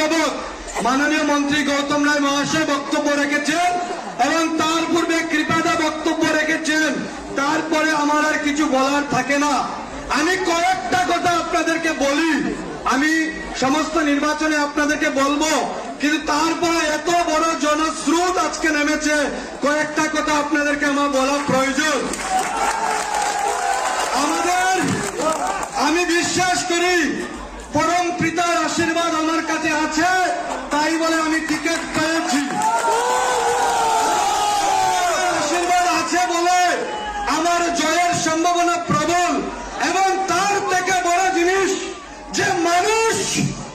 যাবৎ মাননীয় মন্ত্রী গৌতম রায় মহাশয় বক্তব্য রেখেছেন এবং তার পূর্বে কৃপাদা বক্তব্য রেখেছেন। তারপরে আমার আর কিছু বলার থাকে না। আমি কয়েকটা কথা আপনাদেরকে বলি, আমি সমস্ত নির্বাচনে আপনাদেরকে বলবো, কিন্তু তারপরে এত বড় জনস্রোত আজকে নেমেছে, কয়েকটা কথা আপনাদেরকে আমার বলা প্রয়োজন। আমি বিশ্বাস করি পরম পিতার আশীর্বাদ আমার কাছে আছে, তাই বলে আমি টিকিট পেয়েছি। আশীর্বাদ আছে বলে আমার জয়ের সম্ভাবনা প্রবল। এবং তার থেকে বড় জিনিস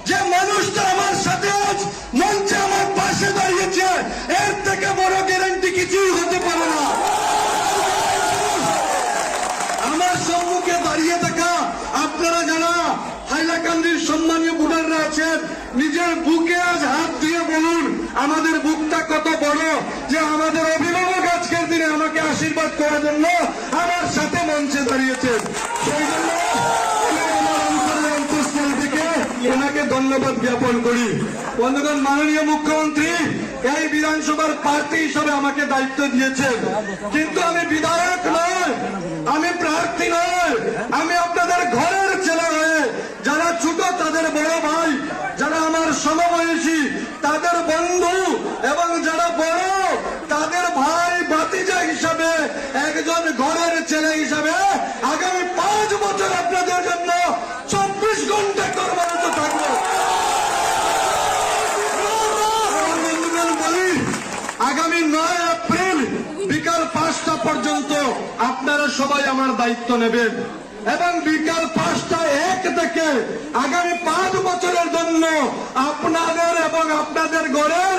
যে মানুষটা আমার সাথে আজ মঞ্চে আমার পাশে দাঁড়িয়েছে, এর থেকে বড় গ্যারান্টি কিছুই হতে পারে না। আমার সম্মুখে দাঁড়িয়ে থাকা আপনারা যারা হাইলাকান্দির সম্মানীয় ভোটাররা আছেন, নিজের বুকে আজ হাত দিয়ে বলুন আমাদের বুকটা কত বড় যে আমাদের অভিভাবক আজকের দিনে আমাকে আশীর্বাদ করার জন্য আমার সাথে মঞ্চে দাঁড়িয়েছেন। সেই জন্য আমার অন্তরের অন্তঃস্থল থেকে ওনাকে ধন্যবাদ জ্ঞাপন করি। বন্ধুগণ, মাননীয় মুখ্যমন্ত্রী এই বিধানসভার প্রার্থী হিসেবে আমাকে দায়িত্ব দিয়েছেন, কিন্তু আমি বিধায়ক নয়, আমি প্রার্থী নয়, আমি আপনাদের ঘরের ছেলে হয়ে যারা ছোট তাদের বড় ভাই, যারা আমার সমবয়সী তাদের বন্ধু এবং যারা বড় তাদের ভাই ভাতিজা হিসাবে একজন ঘরের ছেলে হিসাবে আগামী 5 বছর আপনাদের জন্য 24 ঘন্টা কর্মরত থাকবো। বলি আগামী 9 এপ্রিল বিকাল 5টা পর্যন্ত আপনারা সবাই আমার দায়িত্ব নেবেন এবং বিকাল 5:01 থেকে আগামী 5 বছরের জন্য আপনাদের এবং আপনাদের ঘরের